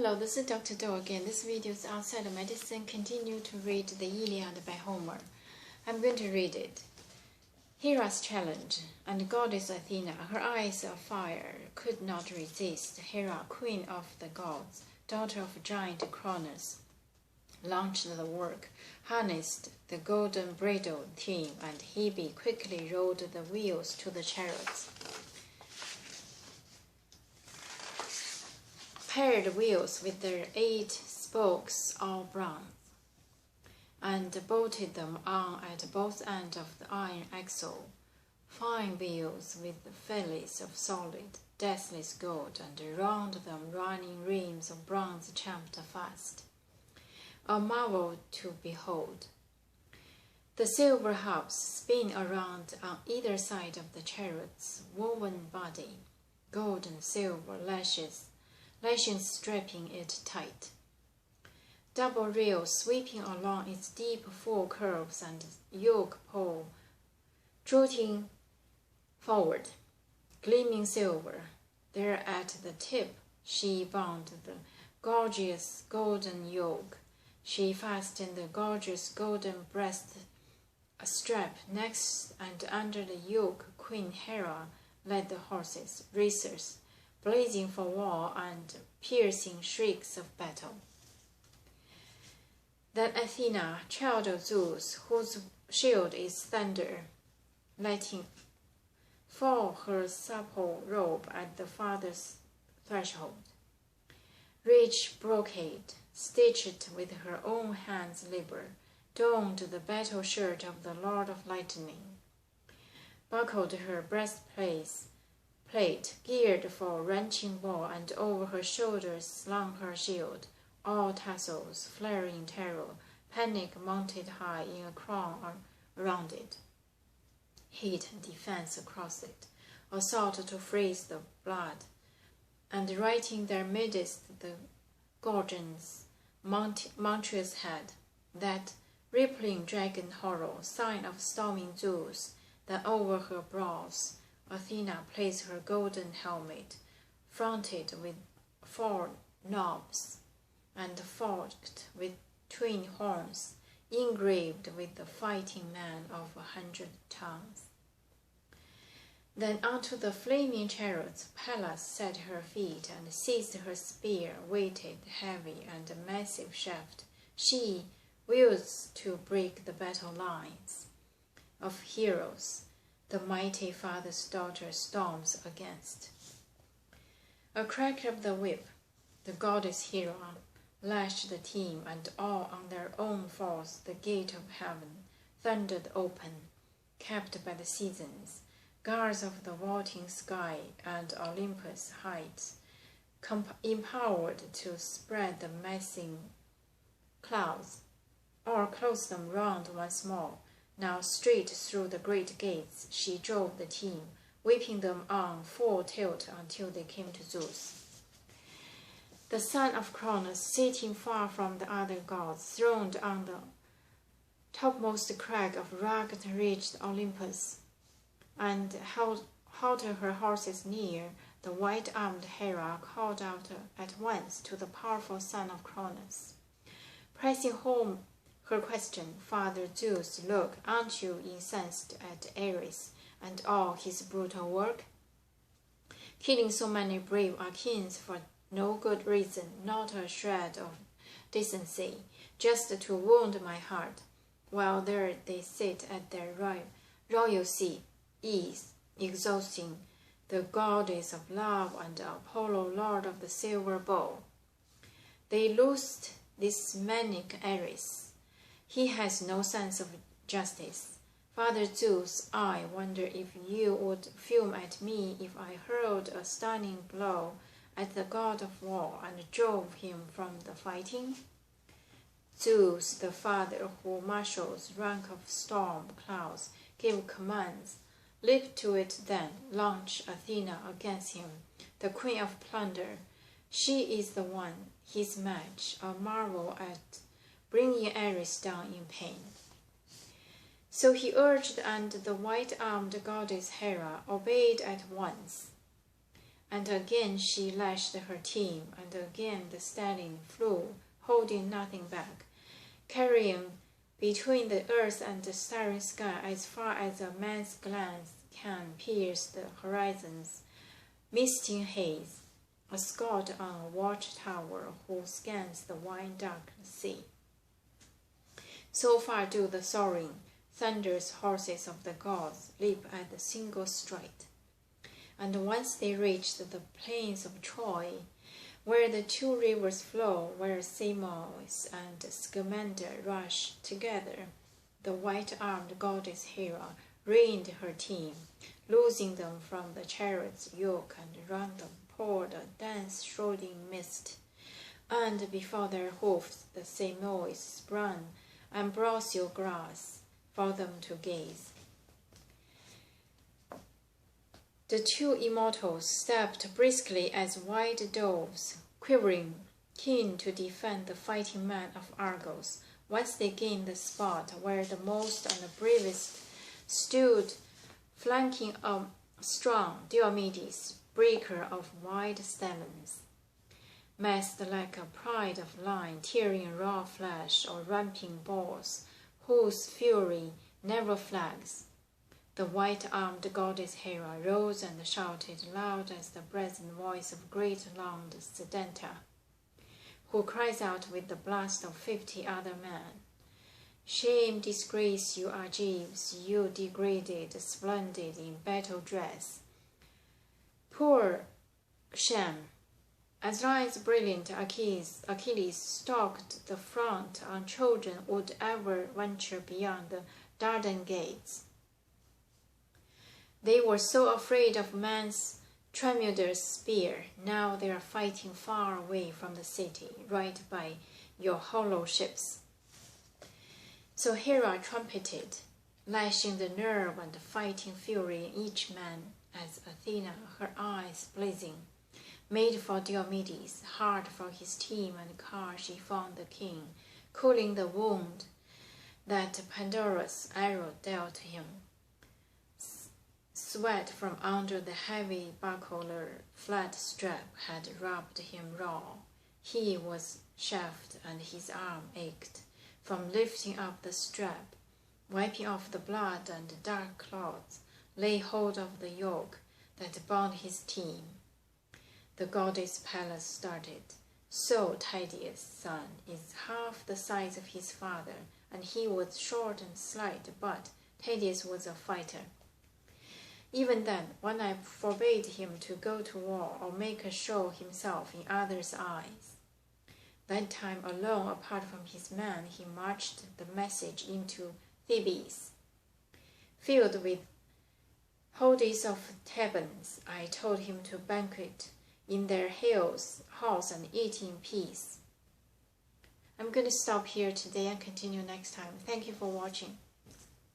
Hello, this is Dr. Do again. This video is outside of medicine. Continue to read the Iliad by Homer. I'm going to read it. Hera's challenge, and goddess Athena, her eyes of fire, could not resist. Hera, queen of the gods, daughter of giant Cronus, launched the work, harnessed the golden bridle team, and Hebe quickly rolled the wheels to the chariots. Paired wheels with their 8 spokes, all bronze, and bolted them on at both ends of the iron axle. Fine wheels with fillets of solid, deathless gold, and round them running rims of bronze champed fast. A marvel to behold. The silver hubs spin around on either side of the chariot's woven body, gold and silver lashings strapping it tight. Double rails sweeping along its deep full curves and yoke pole jutting forward, gleaming silver. There at the tip she bound the gorgeous golden yoke. She fastened the gorgeous golden breast strap next, and under the yoke Queen Hera led the horses, racers, blazing for war and piercing shrieks of battle. Then Athena, child of Zeus, whose shield is thunder, letting fall her supple robe at the father's threshold, rich brocade, stitched with her own hands' labor, donned the battle shirt of the Lord of Lightning, buckled her breastplate, geared for wrenching war, and over her shoulders slung her shield, all tassels, flaring terror, panic mounted high in a crown around it, heat and defense across it, assault to freeze the blood, and right in their midst the Gorgon's monstrous head, that rippling dragon horror, sign of storming Zeus. Then over her brows Athena placed her golden helmet, fronted with 4 knobs, and forked with twin horns, engraved with the fighting man of 100 tons. Then onto the flaming chariots Pallas set her feet, and seized her spear, weighted, heavy, and a massive shaft. She wields to break the battle lines of heroes the mighty father's daughter storms against. A crack of the whip, the goddess Hera lashed the team, and all on their own force the gate of heaven thundered open, kept by the seasons, guards of the vaulting sky and Olympus heights, empowered to spread the massing clouds, or close them round once more. Now straight through the great gates she drove the team, whipping them on full tilt until they came to Zeus, the son of Cronus, sitting far from the other gods, throned on the topmost crag of rugged-ridged Olympus, and halted her horses near. The white-armed Hera called out at once to the powerful son of Cronus, pressing home her question, Father Zeus, look, aren't you incensed at Ares and all his brutal work? Killing so many brave Achaeans for no good reason, not a shred of decency, just to wound my heart, while there they sit at their royal seat, ease, exhausting the goddess of love and Apollo, lord of the silver bow. They loosed this maniac Ares. He has no sense of justice. Father Zeus, I wonder if you would fume at me if I hurled a stunning blow at the god of war and drove him from the fighting? Zeus, the father who marshals rank of storm clouds, gave commands. Leap to it then, launch Athena against him, the queen of plunder. She is the one, his match, a marvel at bringing Ares down in pain. So he urged, and the white-armed goddess Hera obeyed at once. And again she lashed her team, and again the stallion flew, holding nothing back, carrying between the earth and the starry sky as far as a man's glance can pierce the horizon's misting haze, a scout on a watchtower who scans the wide dark sea. So far do the soaring, thunderous horses of the gods leap at the single stride. And once they reached the plains of Troy, where the two rivers flow, where Simois and Scamander rush together, the white-armed goddess Hera reined her team, loosing them from the chariot's yoke, and round them poured a dense-shrouding mist, and before their hoofs the Simois sprung ambrosial grass for them to gaze. The two immortals stepped briskly as white doves, quivering, keen to defend the fighting men of Argos. Once they gained the spot where the most and the bravest stood, flanking a strong Diomedes, breaker of wide stallions, massed like a pride of lion, tearing raw flesh or ramping bulls, whose fury never flags. The white-armed goddess Hera rose and shouted loud as the brazen voice of great-lunged Sedenta, who cries out with the blast of 50 other men. Shame, disgrace, you Argives, you degraded, splendid in battle dress. Poor shame! As long as brilliant Achilles stalked the front, on Trojan would ever venture beyond the Dardan gates. They were so afraid of man's tremulous spear. Now they are fighting far away from the city, right by your hollow ships. So Hera trumpeted, lashing the nerve and fighting fury in each man, as Athena, her eyes blazing, made for Diomedes, hard for his team and car she found the king, cooling the wound that Pandora's arrow dealt him. Sweat from under the heavy buckler flat strap had rubbed him raw. He was chafed and his arm ached from lifting up the strap. Wiping off the blood and dark clods, lay hold of the yoke that bound his team. The goddess Pallas started. So Tydeus' son is half the size of his father, and he was short and slight, but Tydeus was a fighter. Even then, when I forbade him to go to war or make a show himself in others' eyes, that time alone, apart from his men, he marched the message into Thebes. Filled with hodes of Thebans, I told him to banquet in their halls and eat in peace. I'm going to stop here today and continue next time. Thank you for watching.